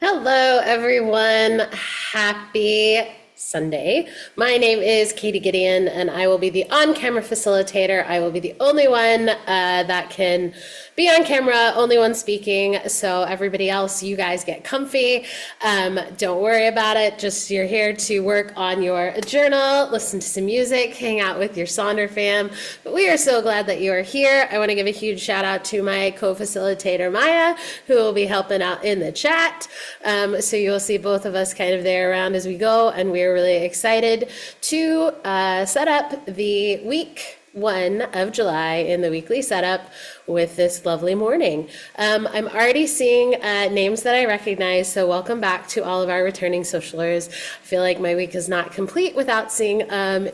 Hello, everyone. Happy Sunday. My name is Katie Gideon, and I will be the on-camera facilitator. I will be the only one that can be on camera, only one speaking. So everybody else, you guys get comfy. Don't worry about it. Just you're here to work on your journal, listen to some music, hang out with your Sonder fam. But we are so glad that you are here. I want to give a huge shout out to my co-facilitator, Maya, who will be helping out in the chat. So you'll see both of us kind of there around as we go, and we are really excited to set up the week 1 of July in the weekly setup with this lovely morning. I'm already seeing names that I recognize, so welcome back to all of our returning socialers. I feel like my week is not complete without seeing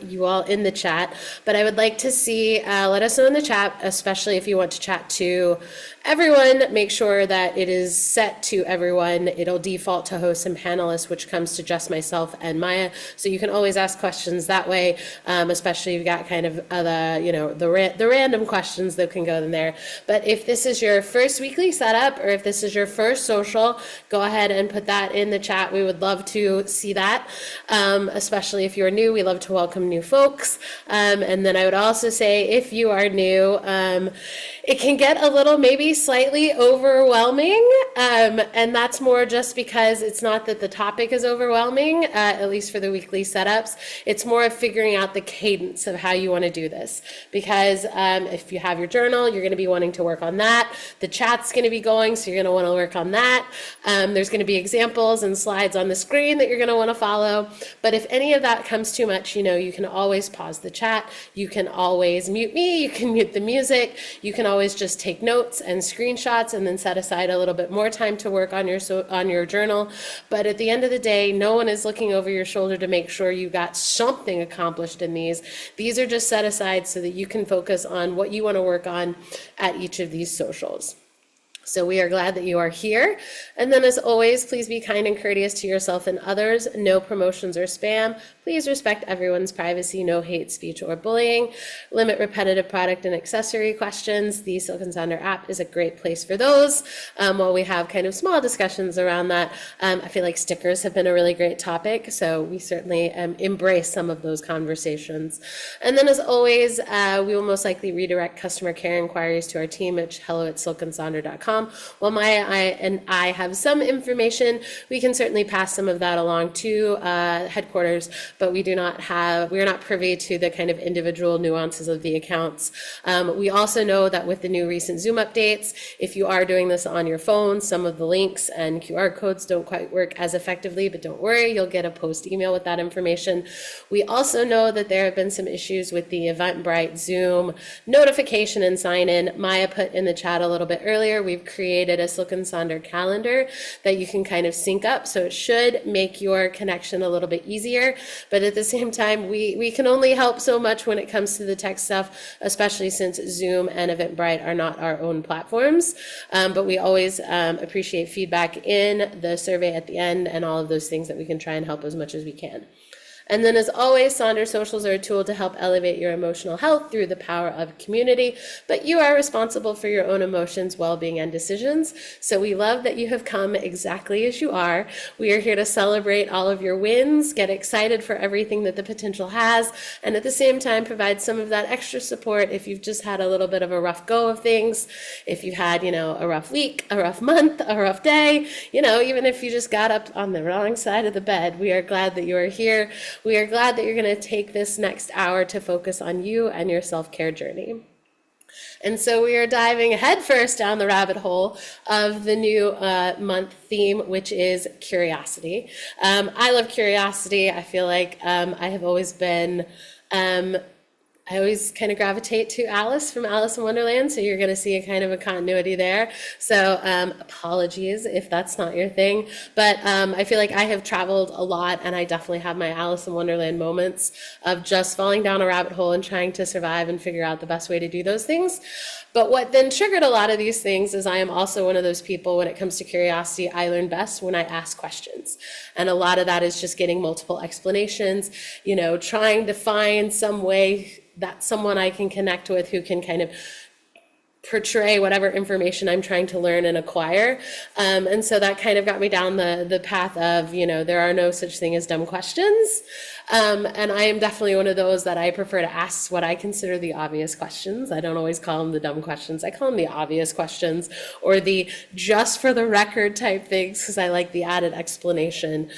you all in the chat, but I would like to see, let us know in the chat, especially if you want to chat to everyone. Make sure that it is set to everyone. It'll default to hosts and panelists, which comes to just myself and Maya, so you can always ask questions that way, especially if you've got kind of the random questions that can go in there. But if this is your first weekly setup, or if this is your first social, go ahead and put that in the chat. We would love to see that, especially if you're new. We love to welcome new folks. And then I would also say, if you are new, it can get a little, maybe slightly overwhelming, and that's more just because it's not that the topic is overwhelming, at least for the weekly setups. It's more of figuring out the cadence of how you want to do this, because if you have your journal, you're going to be wanting to work on that. The chat's going to be going, so you're going to want to work on that. There's going to be examples and slides on the screen that you're going to want to follow. But if any of that comes too much, you can always pause the chat. You can always mute me. You can mute the music. You can always just take notes and screenshots, and then set aside a little bit more time to work on your journal. But at the end of the day, no one is looking over your shoulder to make sure you got something accomplished in these. These are just set aside so that you can focus on what you want to work on at each of these socials. So we are glad that you are here. And then as always, please be kind and courteous to yourself and others. No promotions or spam. Please respect everyone's privacy. No hate speech or bullying. Limit repetitive product and accessory questions. The Silk and Sonder app is a great place for those. While we have kind of small discussions around that, I feel like stickers have been a really great topic. So we certainly embrace some of those conversations. And then as always, we will most likely redirect customer care inquiries to our team at hello@silkandsonder.com. While Maya and I have some information, we can certainly pass some of that along to headquarters, but we are not privy to the kind of individual nuances of the accounts. We also know that with the new recent Zoom updates, if you are doing this on your phone, some of the links and QR codes don't quite work as effectively, but don't worry, you'll get a post email with that information. We also know that there have been some issues with the Eventbrite Zoom notification and sign in. Maya put in the chat a little bit earlier, we've created a Silk and Sonder calendar that you can kind of sync up, so it should make your connection a little bit easier. But at the same time, we can only help so much when it comes to the tech stuff, especially since Zoom and Eventbrite are not our own platforms. But we always appreciate feedback in the survey at the end and all of those things that we can try and help as much as we can. And then as always, Sonder Socials are a tool to help elevate your emotional health through the power of community, but you are responsible for your own emotions, well-being, and decisions. So we love that you have come exactly as you are. We are here to celebrate all of your wins, get excited for everything that the potential has, and at the same time provide some of that extra support if you've just had a little bit of a rough go of things, if you had, a rough week, a rough month, a rough day, even if you just got up on the wrong side of the bed. We are glad that you are here. We are glad that you're going to take this next hour to focus on you and your self-care journey. And so we are diving headfirst down the rabbit hole of the new month theme, which is curiosity. I love curiosity. I feel like I have always been I always kind of gravitate to Alice from Alice in Wonderland, so you're going to see a kind of a continuity there. So apologies if that's not your thing, but I feel like I have traveled a lot, and I definitely have my Alice in Wonderland moments of just falling down a rabbit hole and trying to survive and figure out the best way to do those things. But what then triggered a lot of these things is I am also one of those people, when it comes to curiosity, I learn best when I ask questions. And a lot of that is just getting multiple explanations, trying to find some way that someone I can connect with who can kind of portray whatever information I'm trying to learn and acquire. And so that kind of got me down the path of, there are no such thing as dumb questions. And I am definitely one of those that I prefer to ask what I consider the obvious questions. I don't always call them the dumb questions. I call them the obvious questions, or the just for the record type things, because I like the added explanation.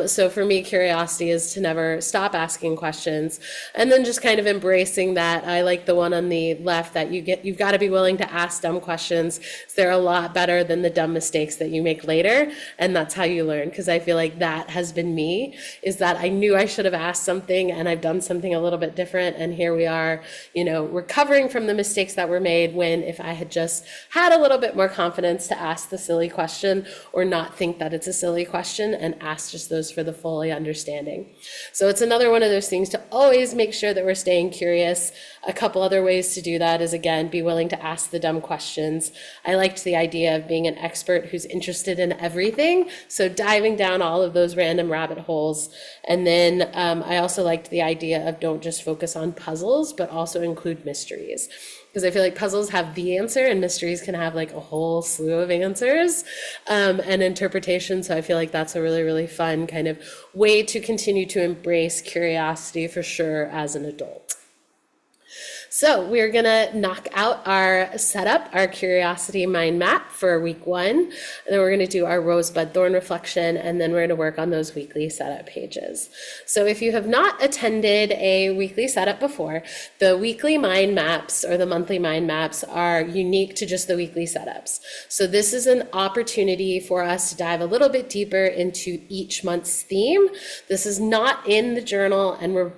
So for me, curiosity is to never stop asking questions, and then just kind of embracing that. I like the one on the left that you've got to be willing to ask dumb questions. They're a lot better than the dumb mistakes that you make later, and that's how you learn. Because I feel like that has been me, is that I knew I should have asked something and I've done something a little bit different, and here we are, recovering from the mistakes that were made, when if I had just had a little bit more confidence to ask the silly question, or not think that it's a silly question, and ask just those for the fully understanding. So it's another one of those things to always make sure that we're staying curious. A couple other ways to do that is, again, be willing to ask the dumb questions. I liked the idea of being an expert who's interested in everything, so diving down all of those random rabbit holes. And then I also liked the idea of don't just focus on puzzles, but also include mysteries. Because I feel like puzzles have the answer and mysteries can have like a whole slew of answers and interpretation. So I feel like that's a really, really fun kind of way to continue to embrace curiosity for sure as an adult. So we're gonna knock out our setup, our curiosity mind map for week 1. And then we're gonna do our rosebud thorn reflection, and then we're gonna work on those weekly setup pages. So if you have not attended a weekly setup before, the weekly mind maps or the monthly mind maps are unique to just the weekly setups. So this is an opportunity for us to dive a little bit deeper into each month's theme. This is not in the journal, and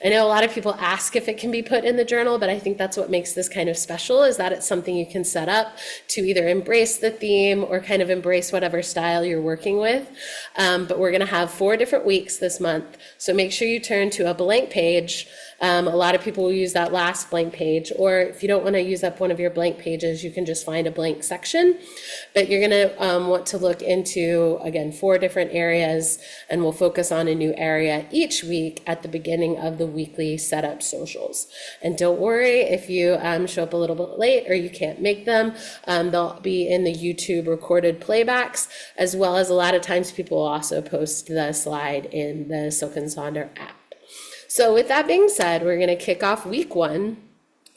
I know a lot of people ask if it can be put in the journal, but I think that's what makes this kind of special, is that it's something you can set up to either embrace the theme or kind of embrace whatever style you're working with. But we're gonna have 4 different weeks this month. So make sure you turn to a blank page. A lot of people will use that last blank page, or if you don't want to use up one of your blank pages, you can just find a blank section. But you're going to want to look into, again, 4 different areas, and we'll focus on a new area each week at the beginning of the weekly setup socials. And don't worry if you show up a little bit late or you can't make them. They'll be in the YouTube recorded playbacks, as well as a lot of times people will also post the slide in the Silk and Sonder app. So with that being said, we're going to kick off week 1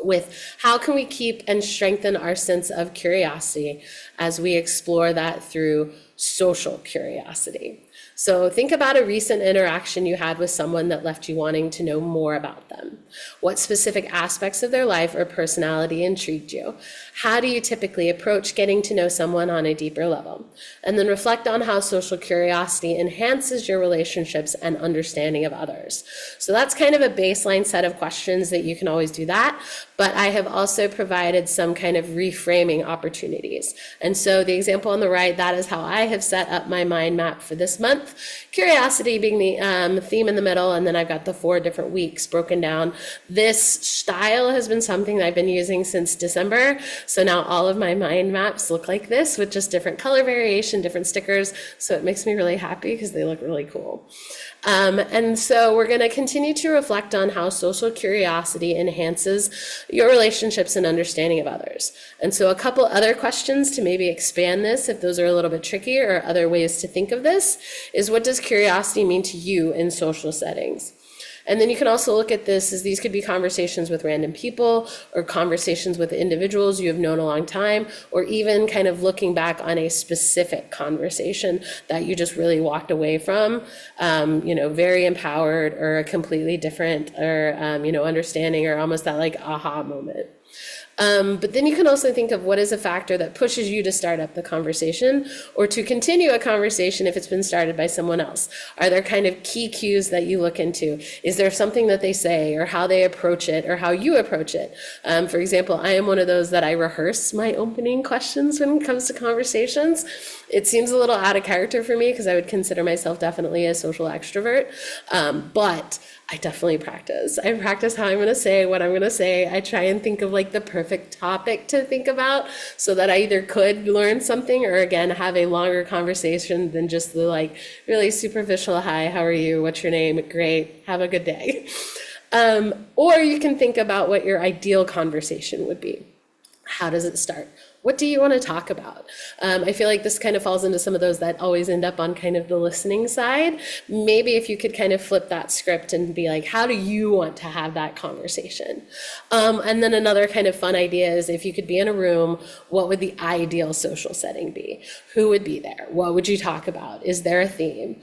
with how can we keep and strengthen our sense of curiosity as we explore that through social curiosity. So think about a recent interaction you had with someone that left you wanting to know more about them. What specific aspects of their life or personality intrigued you? How do you typically approach getting to know someone on a deeper level? And then reflect on how social curiosity enhances your relationships and understanding of others. So that's kind of a baseline set of questions that you can always do that, but I have also provided some kind of reframing opportunities. And so the example on the right, that is how I have set up my mind map for this month. Curiosity being the theme in the middle, and then I've got the 4 different weeks broken down. This style has been something that I've been using since December, so now all of my mind maps look like this with just different color variation, different stickers, so it makes me really happy because they look really cool. And so we're going to continue to reflect on how social curiosity enhances your relationships and understanding of others. And so a couple other questions to maybe expand this, if those are a little bit tricky, or other ways to think of this, is what does curiosity mean to you in social settings? And then you can also look at this as these could be conversations with random people, or conversations with individuals you have known a long time, or even kind of looking back on a specific conversation that you just really walked away from, very empowered, or a completely different, or, understanding, or almost that like aha moment. But then you can also think of what is a factor that pushes you to start up the conversation, or to continue a conversation if it's been started by someone else. Are there kind of key cues that you look into? Is there something that they say, or how they approach it, or how you approach it? For example, I am one of those that I rehearse my opening questions when it comes to conversations. It seems a little out of character for me because I would consider myself definitely a social extrovert, but I definitely practice. I practice how I'm going to say what I'm going to say. I try and think of like the perfect topic to think about, so that I either could learn something, or again, have a longer conversation than just the like really superficial, hi, how are you? What's your name? Great. Have a good day. Or you can think about what your ideal conversation would be. How does it start? What do you want to talk about? I feel like this kind of falls into some of those that always end up on kind of the listening side. Maybe if you could kind of flip that script and be like, how do you want to have that conversation? And then another kind of fun idea is if you could be in a room, what would the ideal social setting be? Who would be there? What would you talk about? Is there a theme?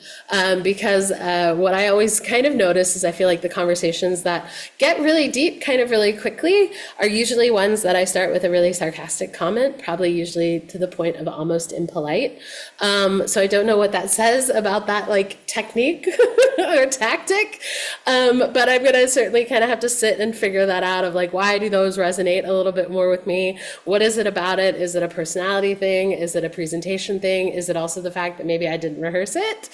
Because what I always kind of notice is I feel like the conversations that get really deep kind of really quickly are usually ones that I start with a really sarcastic comment, probably usually to the point of almost impolite. So I don't know what that says about that like technique or tactic, but I'm gonna certainly kind of have to sit and figure that out of like, why do those resonate a little bit more with me? What is it about it? Is it a personality thing? Is it a presentation thing? Is it also the fact that maybe I didn't rehearse it?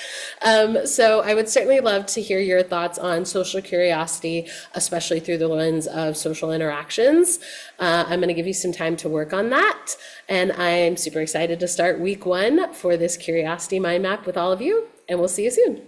So I would certainly love to hear your thoughts on social curiosity, especially through the lens of social interactions. I'm going to give you some time to work on that. And I'm super excited to start week 1 for this curiosity mind map with all of you. And we'll see you soon.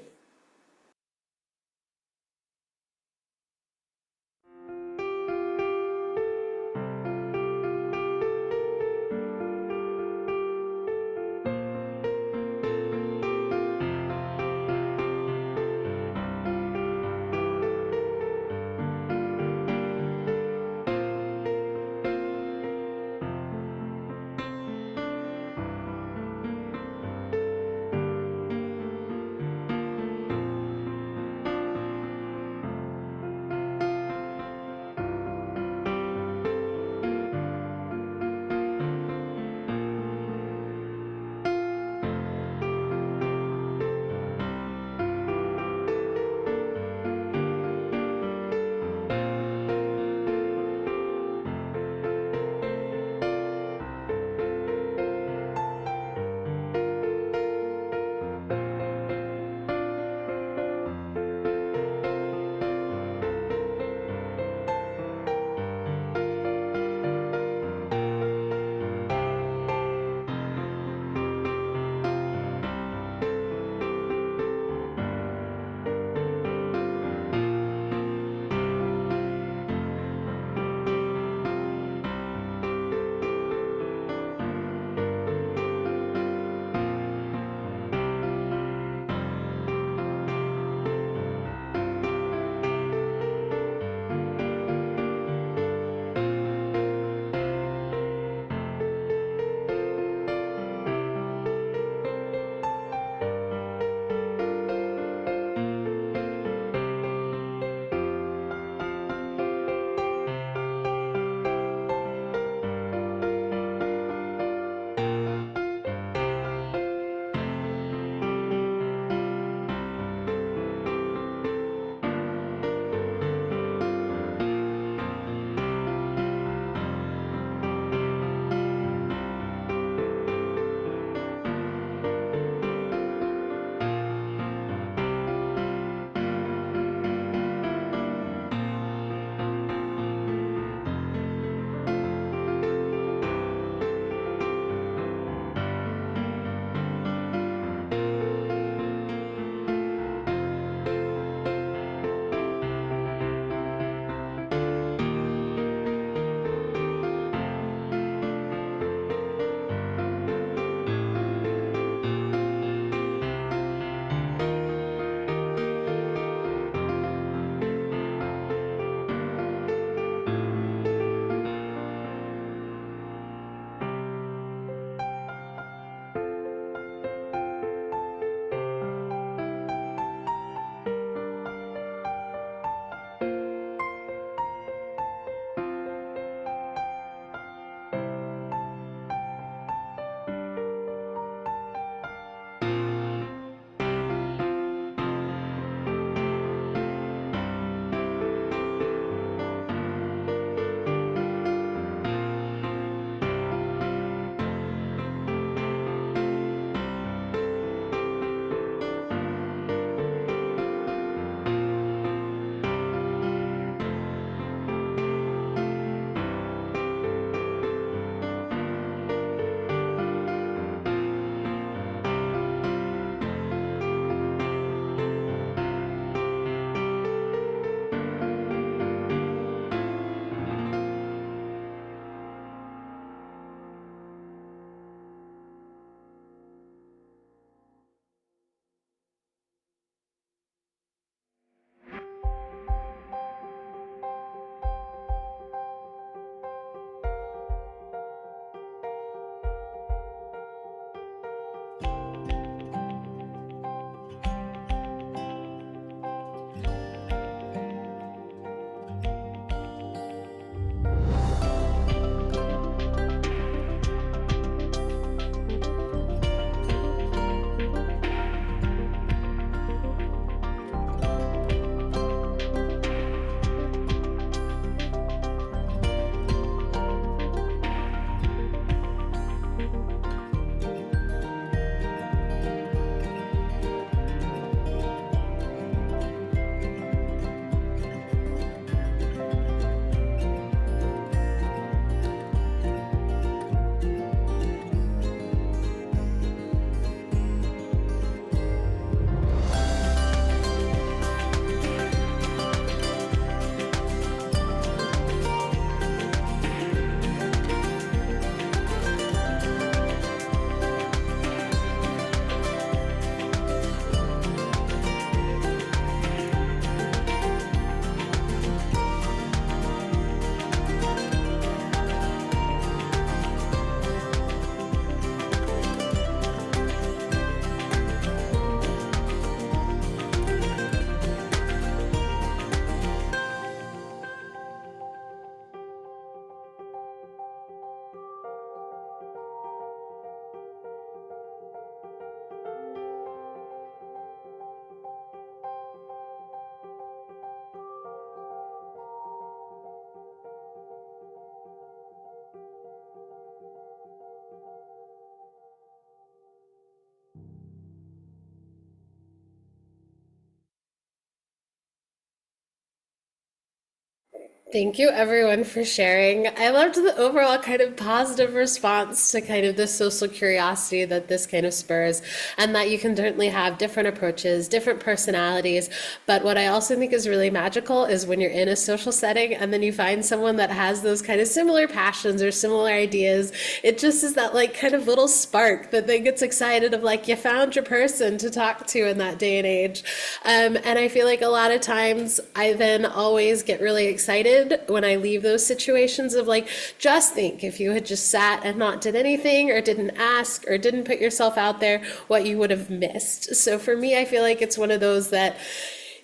Thank you everyone for sharing. I loved the overall kind of positive response to kind of the social curiosity that this kind of spurs, and that you can certainly have different approaches, different personalities. But what I also think is really magical is when you're in a social setting and then you find someone that has those kind of similar passions or similar ideas. It just is that like kind of little spark that then gets excited of like you found your person to talk to in that day and age. And I feel like a lot of times I then always get really excited when I leave those situations of like, just think if you had just sat and not did anything or didn't ask or didn't put yourself out there, what you would have missed. So for me, I feel like it's one of those that,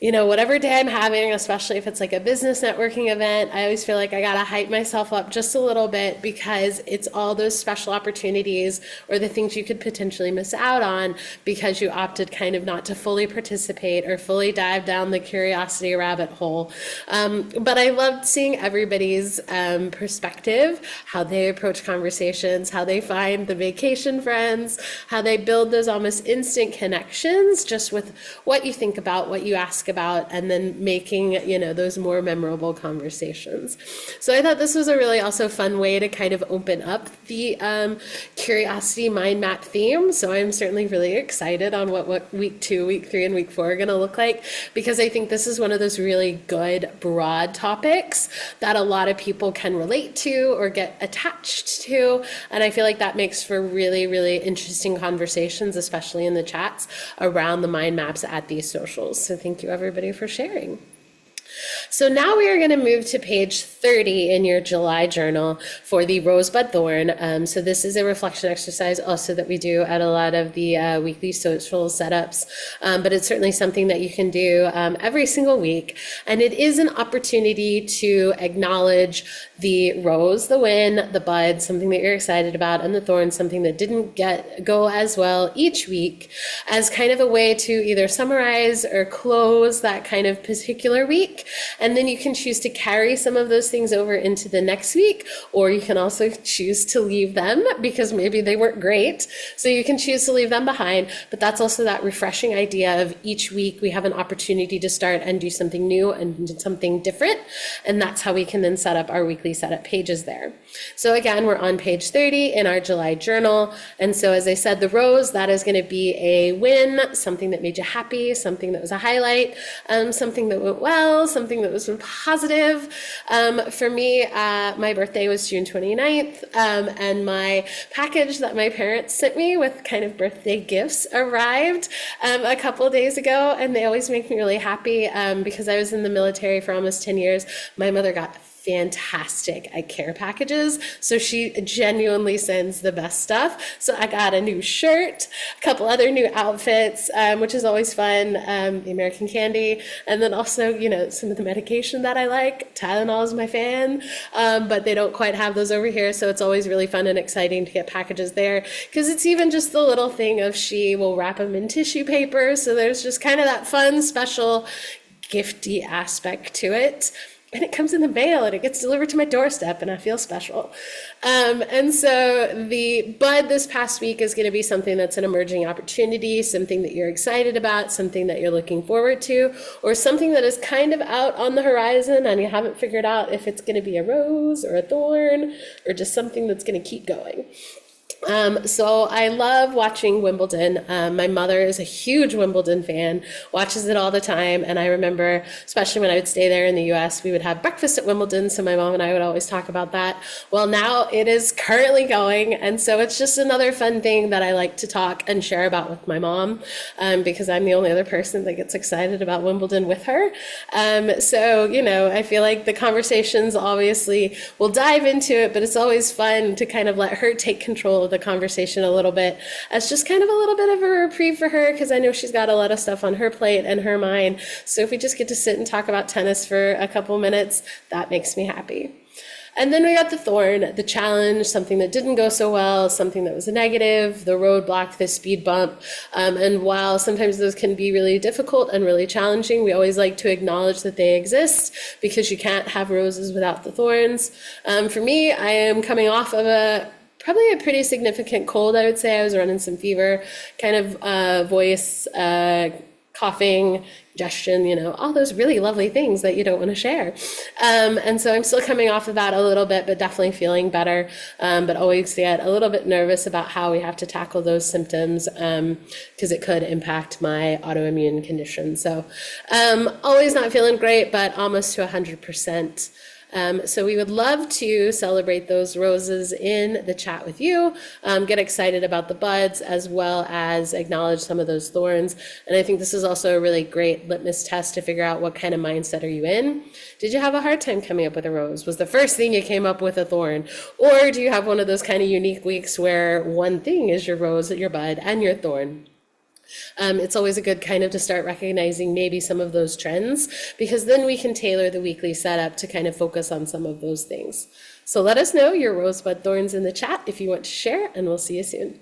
whatever day I'm having, especially if it's like a business networking event, I always feel like I gotta hype myself up just a little bit because it's all those special opportunities or the things you could potentially miss out on because you opted kind of not to fully participate or fully dive down the curiosity rabbit hole. But I loved seeing everybody's perspective, how they approach conversations, how they find the vacation friends, how they build those almost instant connections just with what you think about, what you ask about, and then making those more memorable conversations. So I thought this was a really also fun way to kind of open up the curiosity mind map theme. So I'm certainly really excited on what week 2, week 3, and week 4 are going to look like, because I think this is one of those really good broad topics that a lot of people can relate to or get attached to, and I feel like that makes for really, really interesting conversations, especially in the chats around the mind maps at these socials. So thank you everybody for sharing. So now we are going to move to page 30 in your July journal for the rosebud thorn. So this is a reflection exercise also that we do at a lot of the weekly social setups, but it's certainly something that you can do every single week. And it is an opportunity to acknowledge the rose, the win, the bud, something that you're excited about, and the thorn, something that didn't go as well each week, as kind of a way to either summarize or close that kind of particular week. And then you can choose to carry some of those things over into the next week, or you can also choose to leave them because maybe they weren't great. So you can choose to leave them behind, but that's also that refreshing idea of each week we have an opportunity to start and do something new and something different. And that's how we can then set up our weekly setup pages there. So again, we're on page 30 in our July journal. And so as I said, the rose, that is going to be a win, something that made you happy, something that was a highlight, something that went well, something that was positive. For me, my birthday was June 29th, and my package that my parents sent me with kind of birthday gifts arrived a couple of days ago, and they always make me really happy because I was in the military for almost 10 years. My mother got fantastic care packages, so she genuinely sends the best stuff. So I got a new shirt, a couple other new outfits, which is always fun, the American Candy, and then also some of the medication that I like. Tylenol is my fan, but they don't quite have those over here, so it's always really fun and exciting to get packages there, because it's even just the little thing of she will wrap them in tissue paper, so there's just kind of that fun special gifty aspect to it. And it comes in the mail and it gets delivered to my doorstep and I feel special. And so the bud this past week is going to be something that's an emerging opportunity, something that you're excited about, something that you're looking forward to, or something that is kind of out on the horizon and you haven't figured out if it's going to be a rose or a thorn or just something that's going to keep going. So I love watching Wimbledon. My mother is a huge Wimbledon fan, watches it all the time. And I remember, especially when I would stay there in the US, we would have breakfast at Wimbledon. So my mom and I would always talk about that. Well, now it is currently going. And so it's just another fun thing that I like to talk and share about with my mom, because I'm the only other person that gets excited about Wimbledon with her. So, I feel like the conversations obviously will dive into it, but it's always fun to kind of let her take control of the conversation a little bit as just kind of a little bit of a reprieve for her, because I know she's got a lot of stuff on her plate and her mind. So if we just get to sit and talk about tennis for a couple minutes, that makes me happy. And then we got the thorn, the challenge, something that didn't go so well, something that was a negative, the roadblock, the speed bump. And while sometimes those can be really difficult and really challenging, we always like to acknowledge that they exist, because you can't have roses without the thorns. For me, I am coming off of probably a pretty significant cold, I would say. I was running some fever, kind of voice coughing, congestion, all those really lovely things that you don't want to share. And so I'm still coming off of that a little bit, but definitely feeling better. But always get a little bit nervous about how we have to tackle those symptoms because it could impact my autoimmune condition. So always not feeling great, but almost to 100%. So we would love to celebrate those roses in the chat with you, get excited about the buds, as well as acknowledge some of those thorns. And I think this is also a really great litmus test to figure out what kind of mindset are you in. Did you have a hard time coming up with a rose? Was the first thing you came up with a thorn? Or do you have one of those kind of unique weeks where one thing is your rose, your bud, and your thorn? It's always a good kind of to start recognizing maybe some of those trends, because then we can tailor the weekly setup to kind of focus on some of those things. So let us know your rosebud thorns in the chat if you want to share, and we'll see you soon.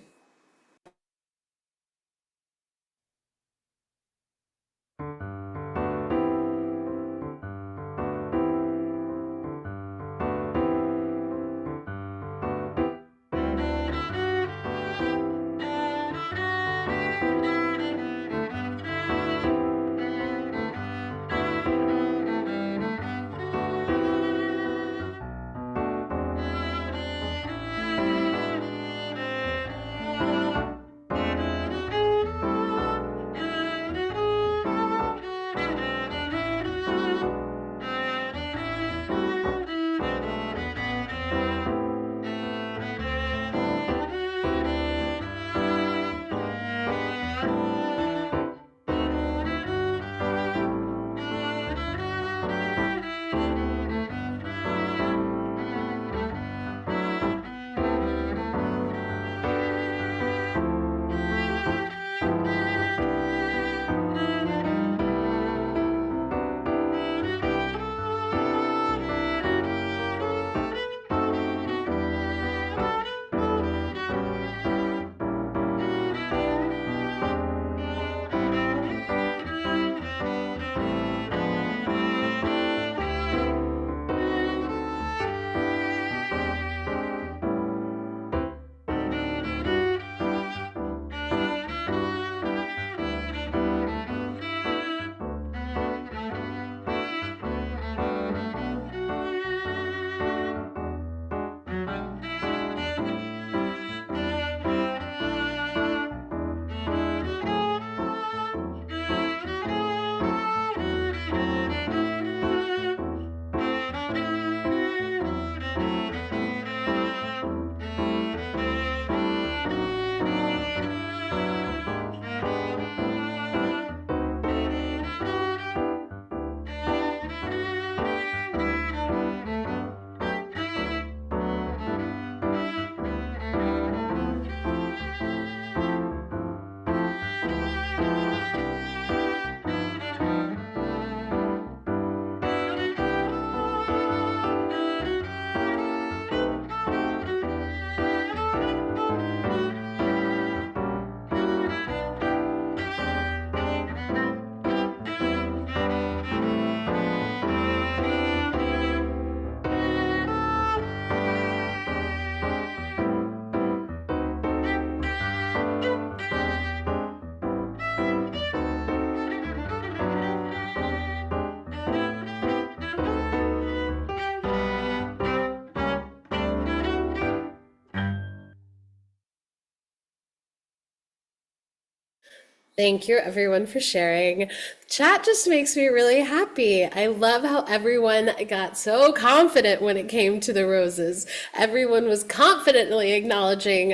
Thank you everyone for sharing. Chat just makes me really happy. I love how everyone got so confident when it came to the roses. Everyone was confidently acknowledging,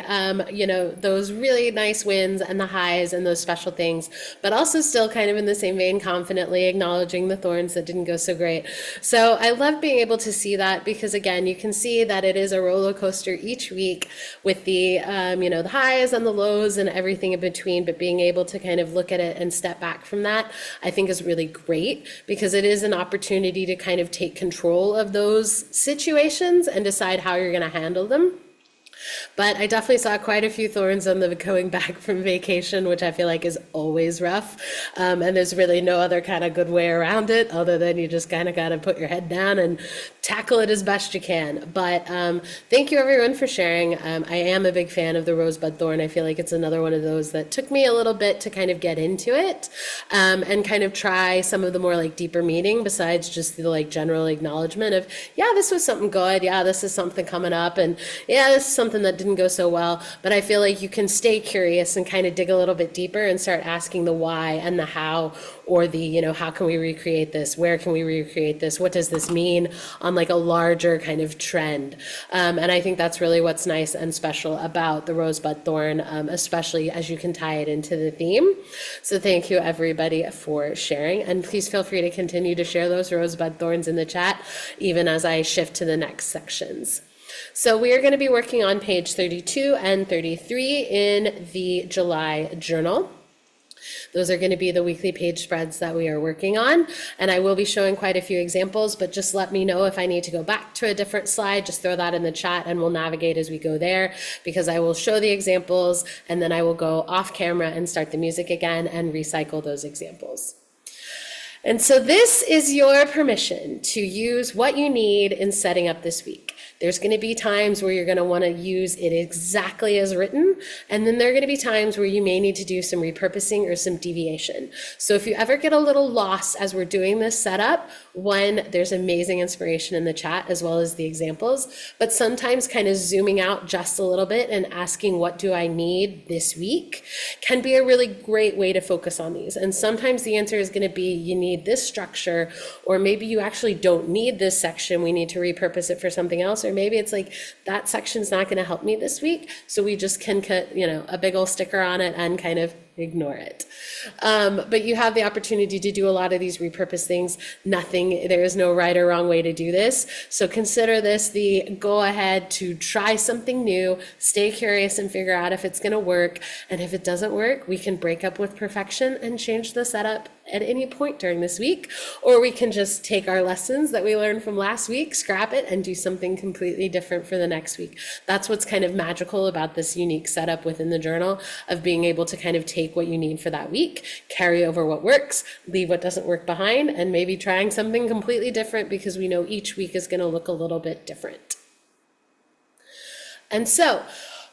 those really nice wins and the highs and those special things, but also still kind of in the same vein, confidently acknowledging the thorns that didn't go so great. So I love being able to see that because again, you can see that it is a roller coaster each week with the highs and the lows and everything in between, but being able to kind of look at it and step back from that, I think is really great because it is an opportunity to kind of take control of those situations and decide how you're going to handle them. But I definitely saw quite a few thorns on the going back from vacation, which I feel like is always rough. And there's really no other kind of good way around it other than you just kind of got to put your head down and tackle it as best you can. But thank you everyone for sharing. I am a big fan of the rosebud thorn. I feel like it's another one of those that took me a little bit to kind of get into it and kind of try some of the more like deeper meaning besides just the like general acknowledgement of, yeah, this was something good. Yeah, this is something coming up. And yeah, this is something that didn't go so well. But I feel like you can stay curious and kind of dig a little bit deeper and start asking the why and the how, or the, you know, how can we recreate this? Where can we recreate this? What does this mean on like a larger kind of trend? And I think that's really what's nice and special about the rosebud thorn, especially as you can tie it into the theme. So thank you everybody for sharing, and please feel free to continue to share those rosebud thorns in the chat, even as I shift to the next sections. So we are going to be working on page 32 and 33 in the July journal. Those are going to be the weekly page spreads that we are working on. And I will be showing quite a few examples, but just let me know if I need to go back to a different slide. Just throw that in the chat and we'll navigate as we go there, because I will show the examples and then I will go off camera and start the music again and recycle those examples. And so this is your permission to use what you need in setting up this week. There's going to be times where you're going to want to use it exactly as written, and then there are going to be times where you may need to do some repurposing or some deviation. So if you ever get a little lost as we're doing this setup, one, there's amazing inspiration in the chat as well as the examples, but sometimes kind of zooming out just a little bit and asking what do I need this week can be a really great way to focus on these. And sometimes the answer is going to be you need this structure, or maybe you actually don't need this section, we need to repurpose it for something else, or maybe it's like that section's not going to help me this week, so we just can cut, you know, a big old sticker on it and kind of ignore it. But you have the opportunity to do a lot of these repurpose things. There is no right or wrong way to do this. So consider this the go ahead to try something new, stay curious and figure out if it's going to work. And if it doesn't work, we can break up with perfection and change the setup at any point during this week, or we can just take our lessons that we learned from last week, scrap it, and do something completely different for the next week. That's what's kind of magical about this unique setup within the journal, of being able to kind of take what you need for that week, carry over what works, leave what doesn't work behind, and maybe trying something completely different because we know each week is going to look a little bit different. And so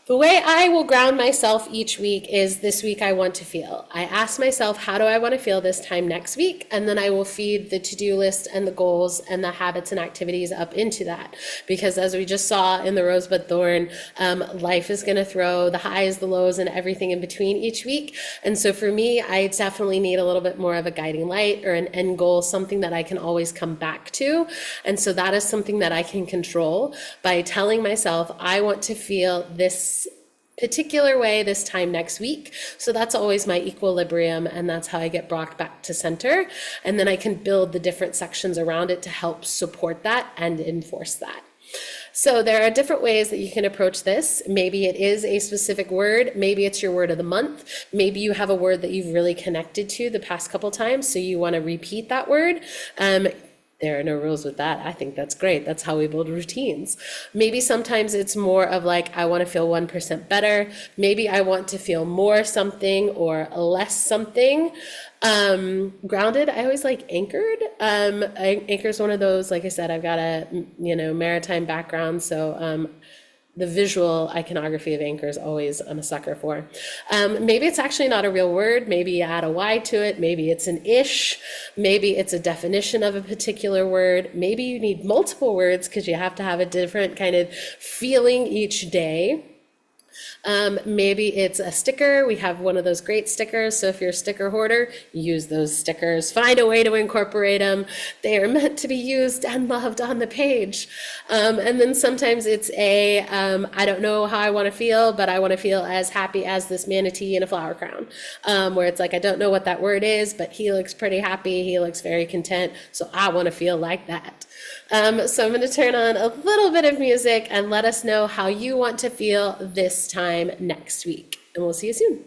the way I will ground myself each week is this week I want to feel. I ask myself, how do I want to feel this time next week? And then I will feed the to-do list and the goals and the habits and activities up into that. Because as we just saw in the Rosebud Thorn, life is going to throw the highs, the lows, and everything in between each week. And so for me, I definitely need a little bit more of a guiding light or an end goal, something that I can always come back to. And so that is something that I can control by telling myself, I want to feel this particular way this time next week. So that's always my equilibrium, and that's how I get brought back to center. And then I can build the different sections around it to help support that and enforce that. So there are different ways that you can approach this. Maybe it is a specific word. Maybe it's your word of the month. Maybe you have a word that you've really connected to the past couple times, so you want to repeat that word. There are no rules with that. I think that's great. That's how we build routines. Maybe sometimes it's more of like, I want to feel 1% better. Maybe I want to feel more something or less something. Grounded, I always like anchored. Anchor is one of those, like I said, I've got a, maritime background. So, the visual iconography of anchor is always I'm a sucker for. Maybe it's actually not a real word. Maybe you add a Y to it. Maybe it's an ish. Maybe it's a definition of a particular word. Maybe you need multiple words because you have to have a different kind of feeling each day. Maybe it's a sticker. We have one of those great stickers. So if you're a sticker hoarder, use those stickers. Find a way to incorporate them. They are meant to be used and loved on the page. And then sometimes it's I don't know how I want to feel, but I want to feel as happy as this manatee in a flower crown. Where it's like, I don't know what that word is, but he looks pretty happy. He looks very content. So I want to feel like that. So I'm going to turn on a little bit of music and let us know how you want to feel this time next week. And we'll see you soon.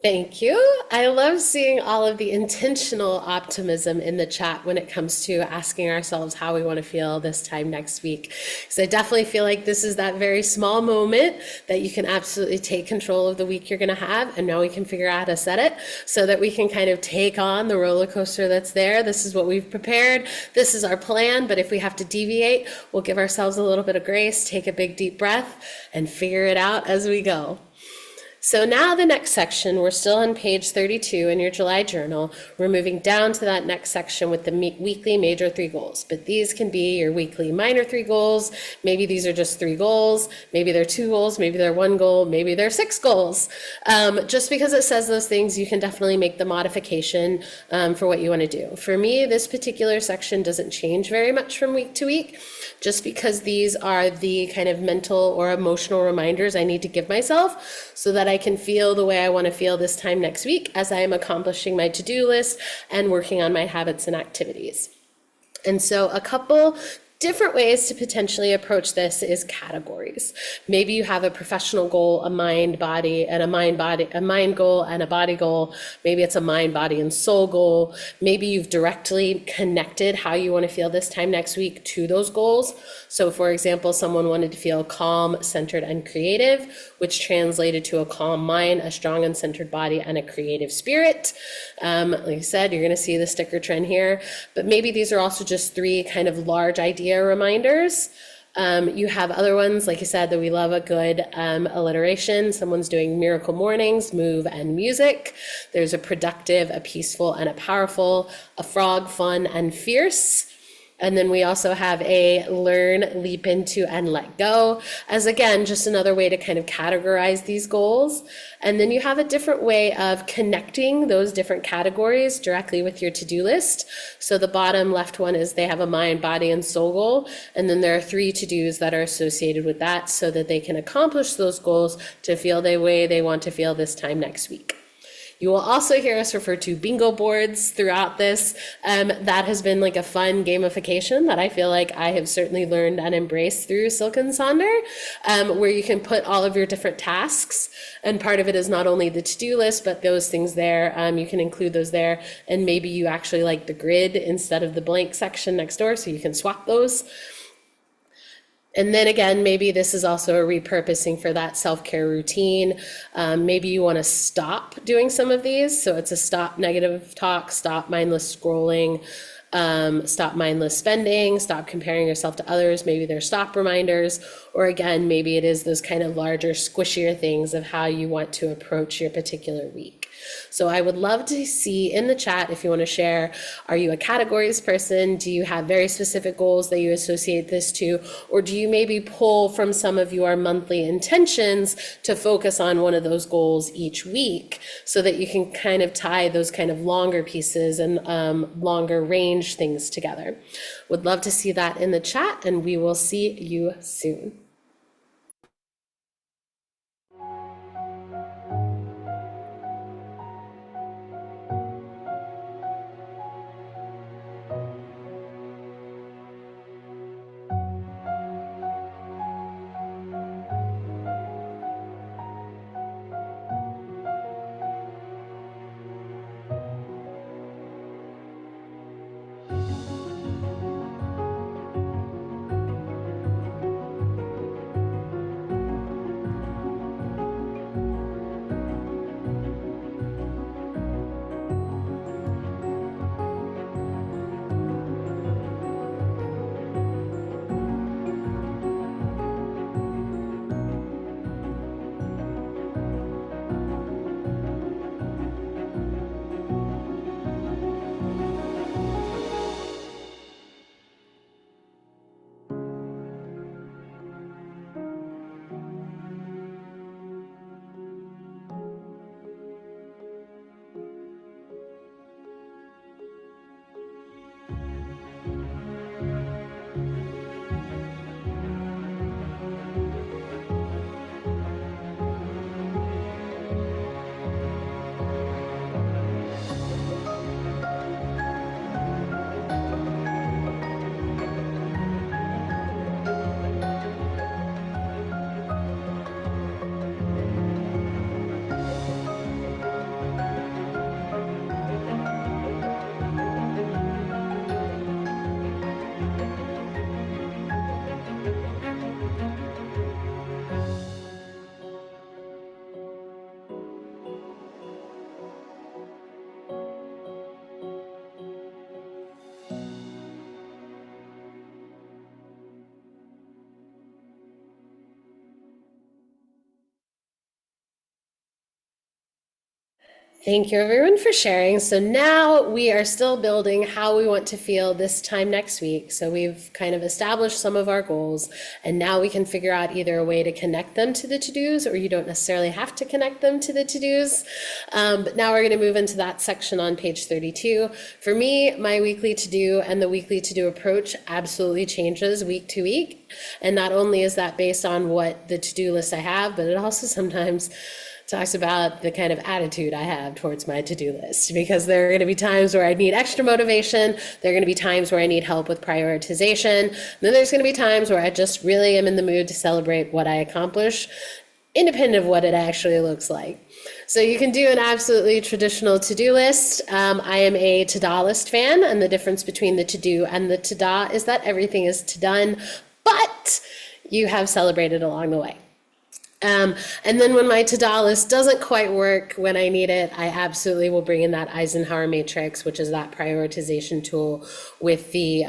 Thank you. I love seeing all of the intentional optimism in the chat when it comes to asking ourselves how we want to feel this time next week. Because I definitely feel like this is that very small moment that you can absolutely take control of the week you're going to have. And now we can figure out how to set it so that we can kind of take on the roller coaster that's there. This is what we've prepared. This is our plan. But if we have to deviate, we'll give ourselves a little bit of grace, take a big deep breath, and figure it out as we go. So now the next section, we're still on page 32 in your July journal. We're moving down to that next section with the weekly major 3 goals. But these can be your weekly minor 3 goals. Maybe these are just 3 goals. Maybe they're 2 goals. Maybe they're 1 goal. Maybe they're 6 goals. Just because it says those things, you can definitely make the modification for what you want to do. For me, this particular section doesn't change very much from week to week, just because these are the kind of mental or emotional reminders I need to give myself so that I can feel the way I want to feel this time next week as I am accomplishing my to-do list and working on my habits and activities. And so a couple different ways to potentially approach this is categories. Maybe you have a professional goal, a mind body, and a mind goal and a body goal. Maybe it's a mind, body, and soul goal. Maybe you've directly connected how you want to feel this time next week to those goals. So for example, someone wanted to feel calm, centered, and creative, which translated to a calm mind, a strong and centered body, and a creative spirit. Like I said, you're going to see the sticker trend here, but maybe these are also just 3 kind of large idea reminders. You have other ones, like I said, that we love a good alliteration. Someone's doing miracle mornings, move, and music. There's a productive, a peaceful, and a powerful, a frog, fun, and fierce. And then we also have a learn, leap into, and let go, as again, just another way to kind of categorize these goals. And then you have a different way of connecting those different categories directly with your to-do list. So the bottom left one is they have a mind, body, and soul goal. And then there are 3 to-dos that are associated with that so that they can accomplish those goals to feel the way they want to feel this time next week. You will also hear us refer to bingo boards throughout this. That has been like a fun gamification that I feel like I have certainly learned and embraced through Silk and Sonder, where you can put all of your different tasks. And part of it is not only the to-do list, but those things there. You can include those there. And maybe you actually like the grid instead of the blank section next door, so you can swap those. And then again, maybe this is also a repurposing for that self-care routine. Maybe you want to stop doing some of these. So it's a stop negative talk, stop mindless scrolling, stop mindless spending, stop comparing yourself to others. Maybe they're stop reminders, or again, maybe it is those kind of larger, squishier things of how you want to approach your particular week. So I would love to see in the chat if you want to share, are you a categories person? Do you have very specific goals that you associate this to? Or do you maybe pull from some of your monthly intentions to focus on one of those goals each week so that you can kind of tie those kind of longer pieces and longer range things together? Would love to see that in the chat, and we will see you soon. Thank you, everyone, for sharing. So now we are still building how we want to feel this time next week. So we've kind of established some of our goals, and now we can figure out either a way to connect them to the to-dos, or you don't necessarily have to connect them to the to-dos. But now we're going to move into that section on page 32. For me, my weekly to-do and the weekly to-do approach absolutely changes week to week. And not only is that based on what the to-do list I have, but it also sometimes talks about the kind of attitude I have towards my to-do list, because there are going to be times where I need extra motivation. There are going to be times where I need help with prioritization. And then there's going to be times where I just really am in the mood to celebrate what I accomplish, independent of what it actually looks like. So you can do an absolutely traditional to-do list. I am a to-do list fan, and the difference between the to-do and the to-do is that everything is to-done, but you have celebrated along the way. And then when my to-do list doesn't quite work when I need it, I absolutely will bring in that Eisenhower matrix, which is that prioritization tool with the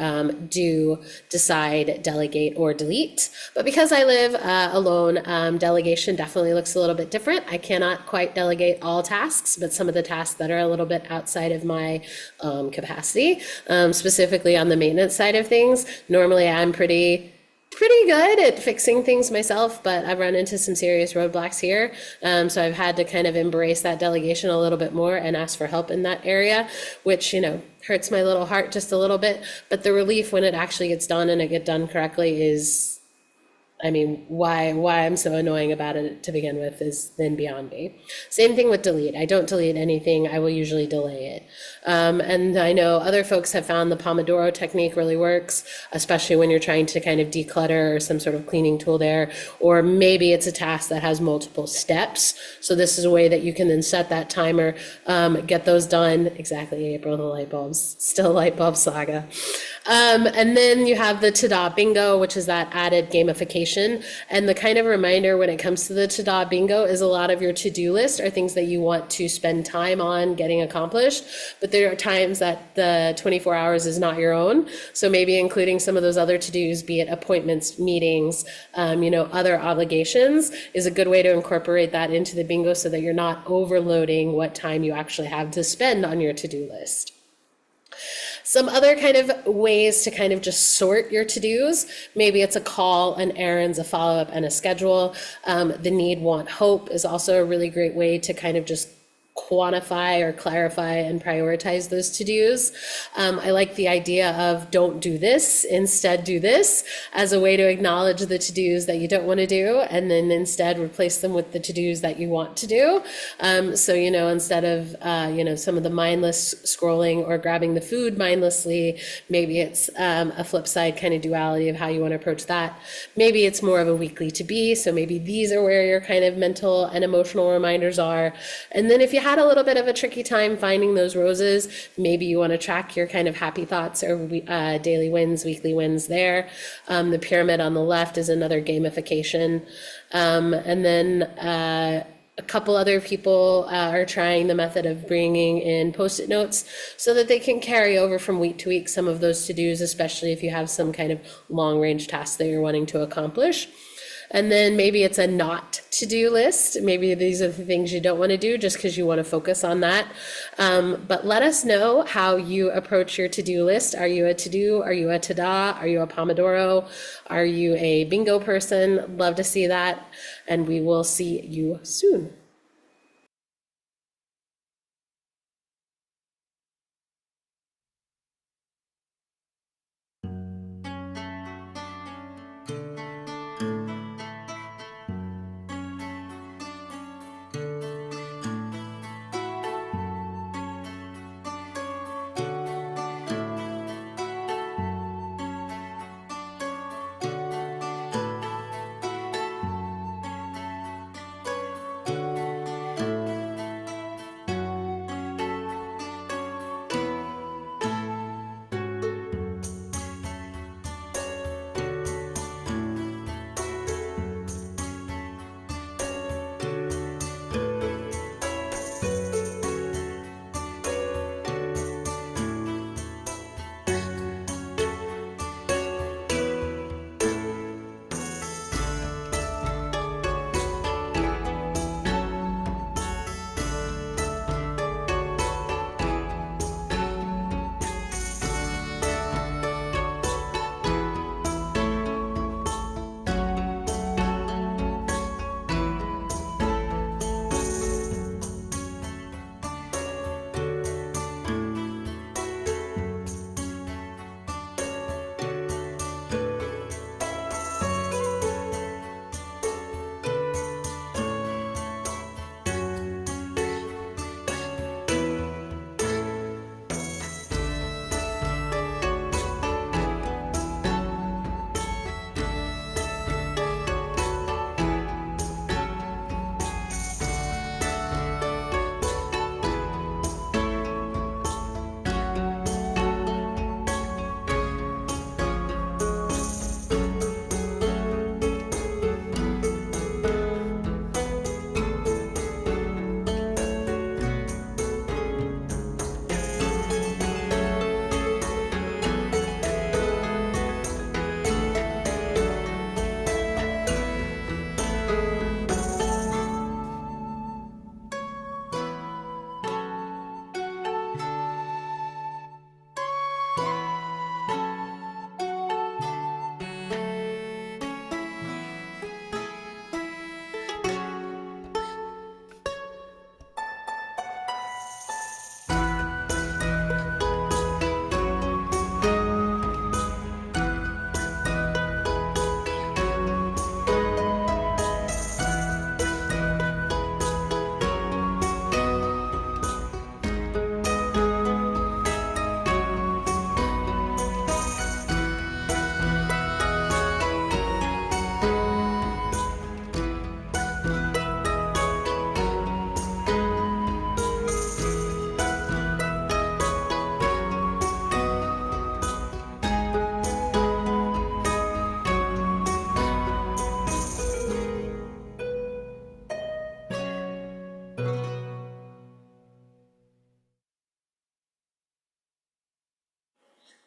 do, decide, delegate, or delete. But because I live alone, delegation definitely looks a little bit different. I cannot quite delegate all tasks, but some of the tasks that are a little bit outside of my capacity, specifically on the maintenance side of things, normally I'm pretty good at fixing things myself, but I've run into some serious roadblocks here. So I've had to kind of embrace that delegation a little bit more and ask for help in that area, which, hurts my little heart just a little bit. But the relief when it actually gets done and it gets done correctly is, why I'm so annoying about it to begin with is then beyond me. Same thing with delete. I don't delete anything. I will usually delay it. And I know other folks have found the Pomodoro technique really works, especially when you're trying to kind of declutter or some sort of cleaning tool there, or maybe it's a task that has multiple steps. So this is a way that you can then set that timer, get those done. Exactly, April, the light bulbs, still light bulb saga. And then you have the to-do bingo, which is that added gamification. And the kind of reminder when it comes to the to-do bingo is a lot of your to-do list are things that you want to spend time on getting accomplished. But there are times that the 24 hours is not your own. So maybe including some of those other to-dos, be it appointments, meetings, other obligations, is a good way to incorporate that into the bingo so that you're not overloading what time you actually have to spend on your to-do list. Some other kind of ways to kind of just sort your to-dos. Maybe it's a call, an errands, a follow-up, and a schedule. The need, want, hope is also a really great way to kind of just quantify or clarify and prioritize those to-dos. I like the idea of don't do this, instead do this, as a way to acknowledge the to-dos that you don't want to do, and then instead replace them with the to-dos that you want to do. So, instead of, some of the mindless scrolling or grabbing the food mindlessly, maybe it's a flip side kind of duality of how you want to approach that. Maybe it's more of a weekly to be. So maybe these are where your kind of mental and emotional reminders are. And then if you had a little bit of a tricky time finding those roses, maybe you want to track your kind of happy thoughts or daily wins, weekly wins there. The pyramid on the left is another gamification. And then a couple other people are trying the method of bringing in Post-it notes so that they can carry over from week to week some of those to-dos, especially if you have some kind of long-range task that you're wanting to accomplish. And then maybe it's a not to-do list. Maybe these are the things you don't want to do just because you want to focus on that. But let us know how you approach your to-do list. Are you a to-do? Are you a ta-da? Are you a Pomodoro? Are you a bingo person? Love to see that. And we will see you soon.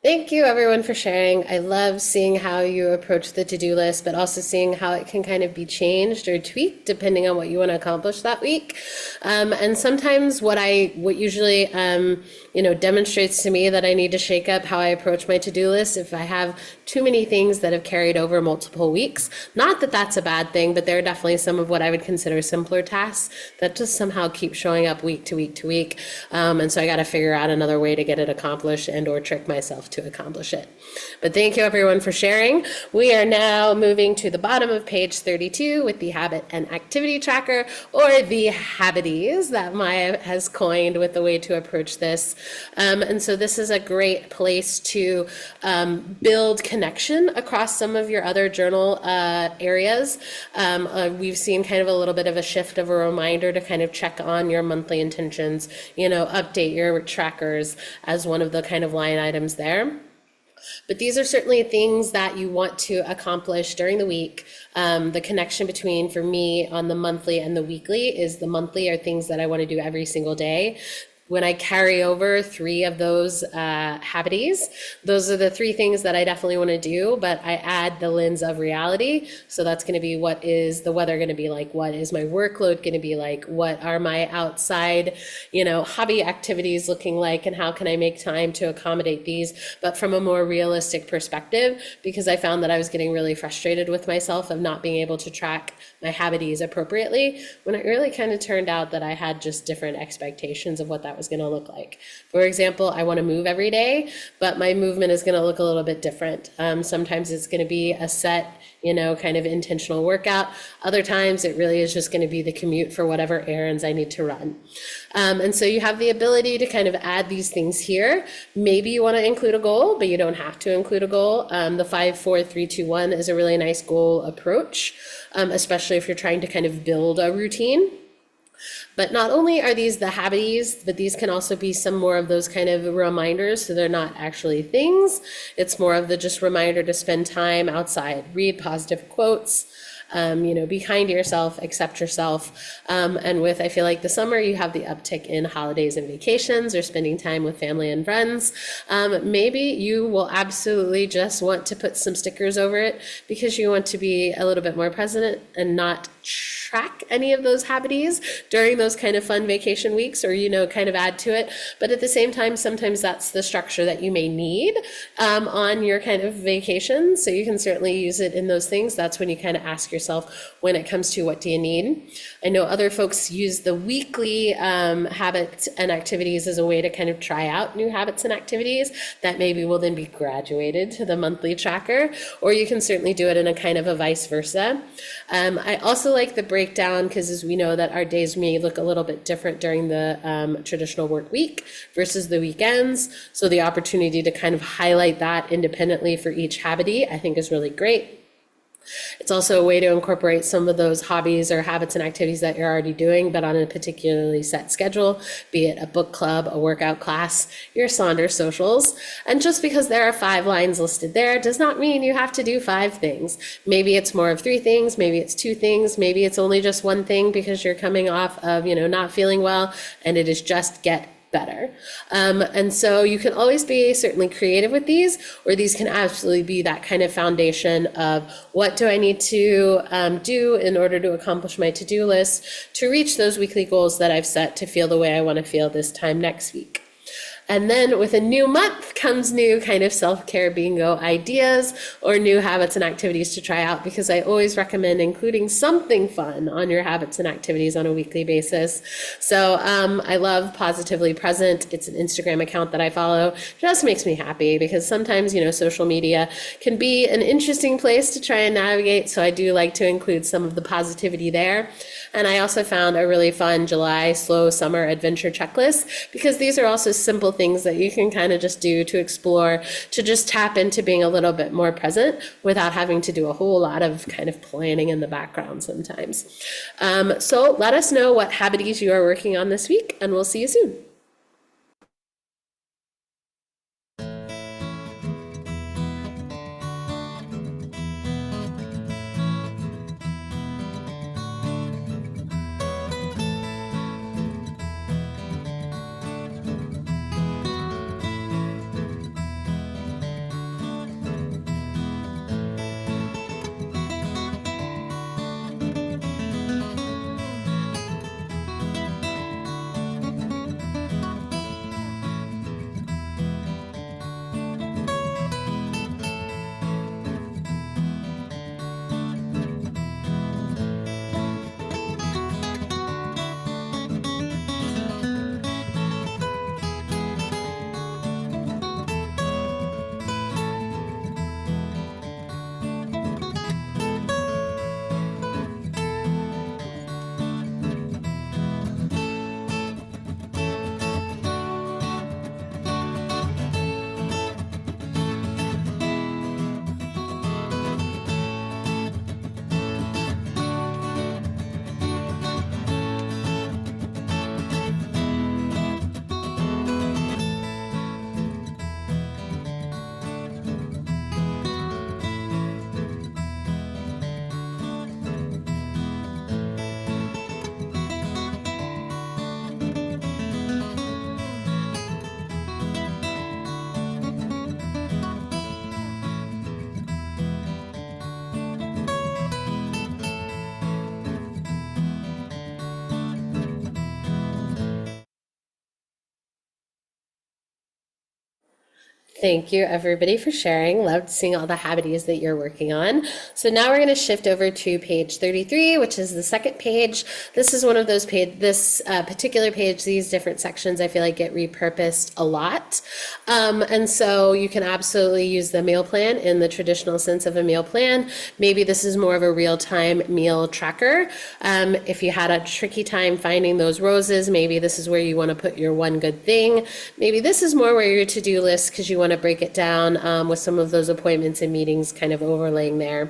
Thank you, everyone, for sharing. I love seeing how you approach the to-do list, but also seeing how it can kind of be changed or tweaked depending on what you want to accomplish that week. And sometimes what usually, demonstrates to me that I need to shake up how I approach my to-do list if I have too many things that have carried over multiple weeks. Not that that's a bad thing, but there are definitely some of what I would consider simpler tasks that just somehow keep showing up week to week to week. And so I got to figure out another way to get it accomplished and or trick myself to accomplish it. But thank you everyone for sharing. We are now moving to the bottom of page 32 with the habit and activity tracker, or the habities that Maya has coined with the way to approach this. And so this is a great place to build connection across some of your other journal areas. We've seen kind of a little bit of a shift of a reminder to kind of check on your monthly intentions, update your trackers as one of the kind of line items there. But these are certainly things that you want to accomplish during the week. The connection between, for me, on the monthly and the weekly is the monthly are things that I want to do every single day. When I carry over 3 of those habities, those are the 3 things that I definitely want to do, but I add the lens of reality. So that's going to be, what is the weather going to be like? What is my workload going to be like? What are my outside, hobby activities looking like? And how can I make time to accommodate these? But from a more realistic perspective, because I found that I was getting really frustrated with myself of not being able to track my habities appropriately, when it really kind of turned out that I had just different expectations of what that was going to look like. For example, I want to move every day, but my movement is going to look a little bit different. Sometimes it's going to be a set, kind of intentional workout. Other times it really is just going to be the commute for whatever errands I need to run. And so you have the ability to kind of add these things here. Maybe you want to include a goal, but you don't have to include a goal. The 5, 4, 3, 2, 1 is a really nice goal approach, especially if you're trying to kind of build a routine. But not only are these the habities, but these can also be some more of those kind of reminders. So they're not actually things. It's more of the just reminder to spend time outside, read positive quotes, be kind to yourself, accept yourself. And with, I feel like the summer, you have the uptick in holidays and vacations or spending time with family and friends. Maybe you will absolutely just want to put some stickers over it because you want to be a little bit more present and not track any of those habities during those kind of fun vacation weeks, or kind of add to it. But at the same time, sometimes that's the structure that you may need on your kind of vacation, so you can certainly use it in those things. That's when you kind of ask yourself, when it comes to what do you need. I know other folks use the weekly habits and activities as a way to kind of try out new habits and activities that maybe will then be graduated to the monthly tracker, or you can certainly do it in a kind of a vice versa. I also like the breakdown, because as we know that our days may look a little bit different during the traditional work week versus the weekends. So the opportunity to kind of highlight that independently for each habity, I think, is really great. It's also a way to incorporate some of those hobbies or habits and activities that you're already doing, but on a particularly set schedule, be it a book club, a workout class, your Sonder Socials. And just because there are 5 lines listed there does not mean you have to do 5 things. Maybe it's more of 3 things, maybe it's 2 things, maybe it's only just 1 thing because you're coming off of, not feeling well, and it is just get better. And so you can always be certainly creative with these, or these can absolutely be that kind of foundation of what do I need to do in order to accomplish my to-do list to reach those weekly goals that I've set to feel the way I want to feel this time next week. And then with a new month comes new kind of self-care bingo ideas or new habits and activities to try out, because I always recommend including something fun on your habits and activities on a weekly basis. So I love Positively Present. It's an Instagram account that I follow. Just makes me happy because sometimes, social media can be an interesting place to try and navigate. So I do like to include some of the positivity there. And I also found a really fun July slow summer adventure checklist, because these are also simple things that you can kind of just do to explore, to just tap into being a little bit more present without having to do a whole lot of kind of planning in the background sometimes. So let us know what habities you are working on this week, and we'll see you soon. Thank you, everybody, for sharing. Loved seeing all the habits that you're working on. So now we're going to shift over to page 33, which is the second page. This is one of those this particular page, these different sections I feel like get repurposed a lot. And so you can absolutely use the meal plan in the traditional sense of a meal plan. Maybe this is more of a real-time meal tracker. If you had a tricky time finding those roses, maybe this is where you want to put your one good thing. Maybe this is more where your to-do list, because you want to break it down with some of those appointments and meetings kind of overlaying there.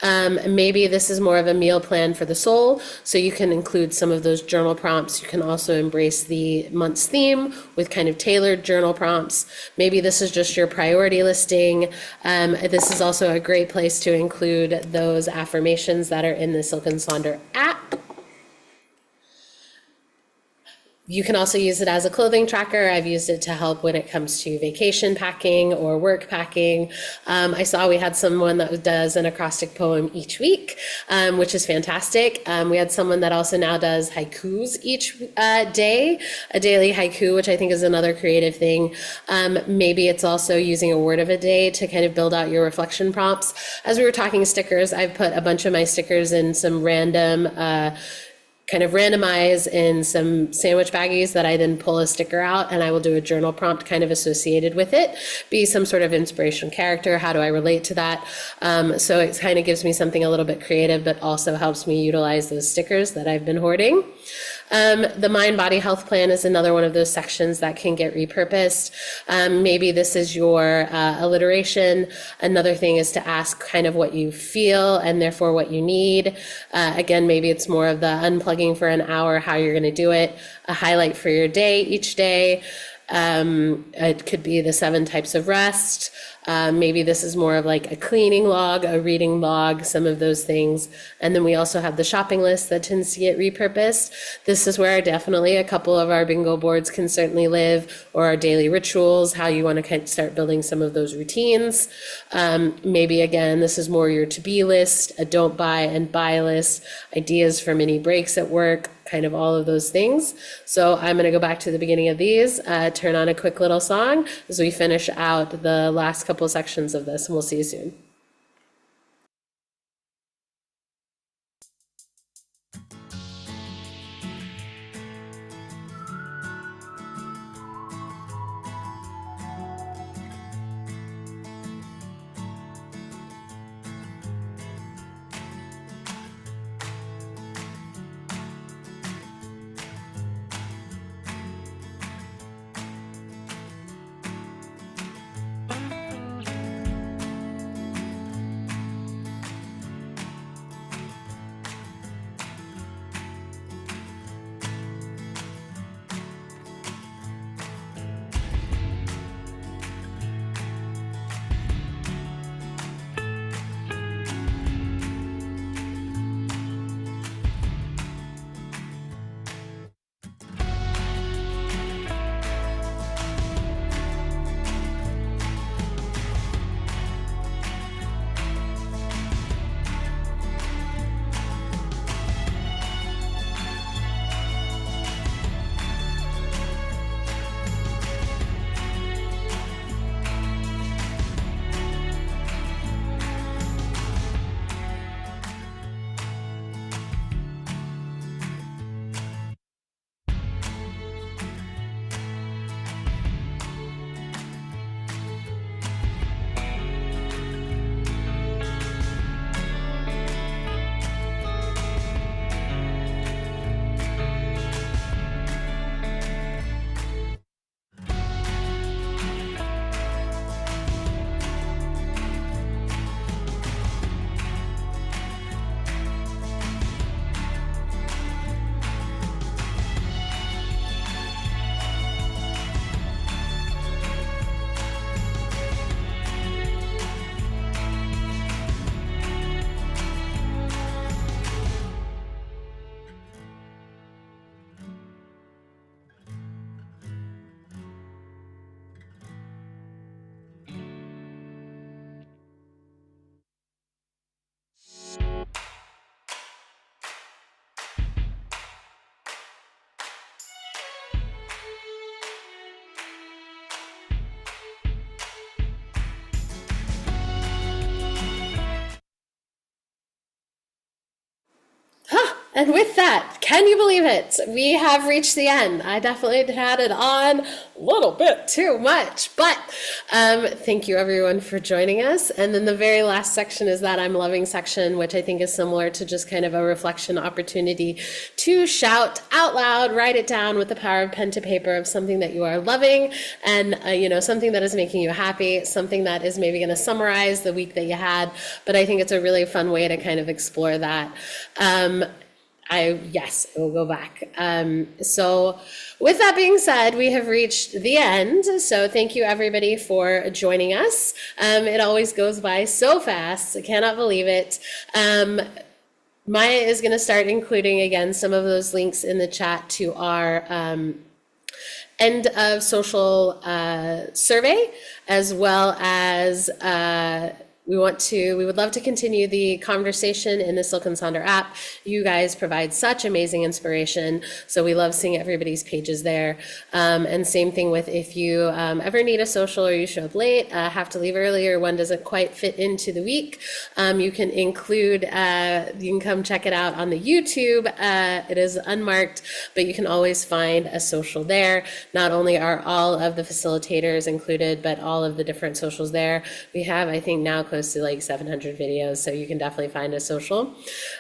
Maybe this is more of a meal plan for the soul, so you can include some of those journal prompts. You can also embrace the month's theme with kind of tailored journal prompts. Maybe this is just your priority listing. This is also a great place to include those affirmations that are in the Silk and Sonder app. You can also use it as a clothing tracker. I've used it to help when it comes to vacation packing or work packing. I saw we had someone that does an acrostic poem each week, which is fantastic. We had someone that also now does haikus each day, a daily haiku, which I think is another creative thing. Maybe it's also using a word of a day to kind of build out your reflection prompts. As we were talking stickers, I've put a bunch of my stickers in some random kind of randomize in some sandwich baggies that I then pull a sticker out, and I will do a journal prompt kind of associated with it, be some sort of inspirational character. How do I relate to that? So it kind of gives me something a little bit creative, but also helps me utilize those stickers that I've been hoarding. The mind body health plan is another one of those sections that can get repurposed. Maybe this is your alliteration. Another thing is to ask kind of what you feel and therefore what you need. Again, maybe it's more of the unplugging for an hour, how you're going to do it, a highlight for your day each day. It could be the 7 types of rest. Maybe this is more of like a cleaning log, a reading log, some of those things. And then we also have the shopping list that tends to get repurposed. This is where definitely a couple of our bingo boards can certainly live, or our daily rituals, how you want to kind of start building some of those routines. Maybe again, this is more your to-be list, a don't buy and buy list, ideas for mini breaks at work, kind of all of those things. So I'm going to go back to the beginning of these, turn on a quick little song as we finish out the last couple sections of this, and we'll see you soon. And with that, can you believe it? We have reached the end. I definitely had it on a little bit too much, but thank you everyone for joining us. And then the very last section is that I'm loving section, which I think is similar to just kind of a reflection opportunity to shout out loud, write it down with the power of pen to paper of something that you are loving and, something that is making you happy, something that is maybe going to summarize the week that you had. But I think it's a really fun way to kind of explore that. Yes, I will go back. So with that being said, we have reached the end. So thank you everybody for joining us. It always goes by so fast. I cannot believe it. Maya is going to start including again some of those links in the chat to our end of social survey, as well as we would love to continue the conversation in the Silk and Sonder app. You guys provide such amazing inspiration. So we love seeing everybody's pages there. And same thing with if you ever need a social or you show up late, have to leave early or one doesn't quite fit into the week, you can include, you can come check it out on the YouTube. It is unmarked, but you can always find a social there. Not only are all of the facilitators included, but all of the different socials there. We have, I think now close to like 700 videos, so you can definitely find a social.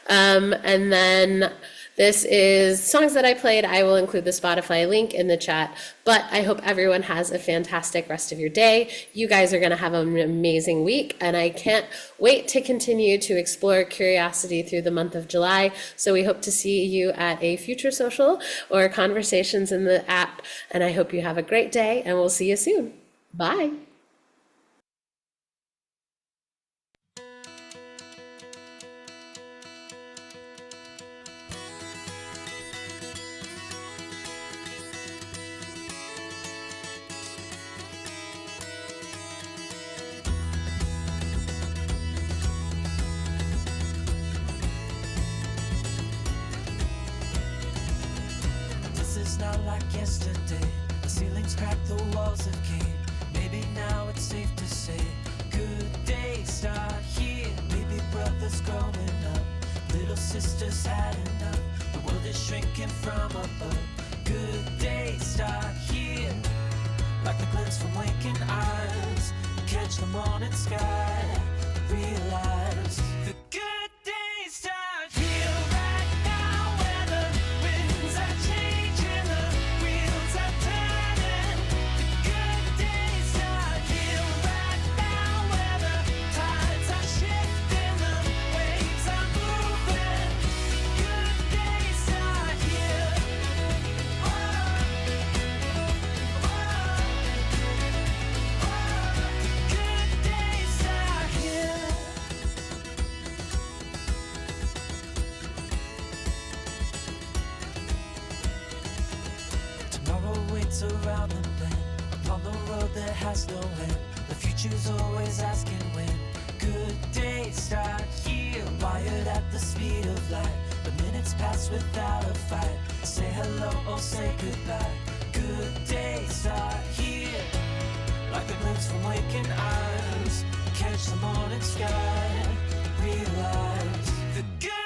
And then this is songs that I played. I will include the Spotify link in the chat, but I hope everyone has a fantastic rest of your day. You guys are gonna have an amazing week, and I can't wait to continue to explore curiosity through the month of July. So we hope to see you at a future social or conversations in the app, and I hope you have a great day, and we'll see you soon. Bye. Not like yesterday. The ceilings cracked, the walls have caved. Maybe now it's safe to say good days start here. Baby brothers growing up, little sisters had enough. The world is shrinking from above. Good days start here. Like the glints from waking eyes, catch the morning sky. Realize the good days start here right now, where the winds are changing, the wheels are turning. The good days start here right now, where the tides are shifting, the waves are moving. Good days start here. Oh, oh, oh. Good days start here. Tomorrow waits around the bend, upon the road that has no end. The future's always asking when. Good days start here, wired at the speed of light. The minutes pass without a fight. Say hello or say goodbye. Good days start here, like the glints from waking eyes. Catch the morning sky, realize the good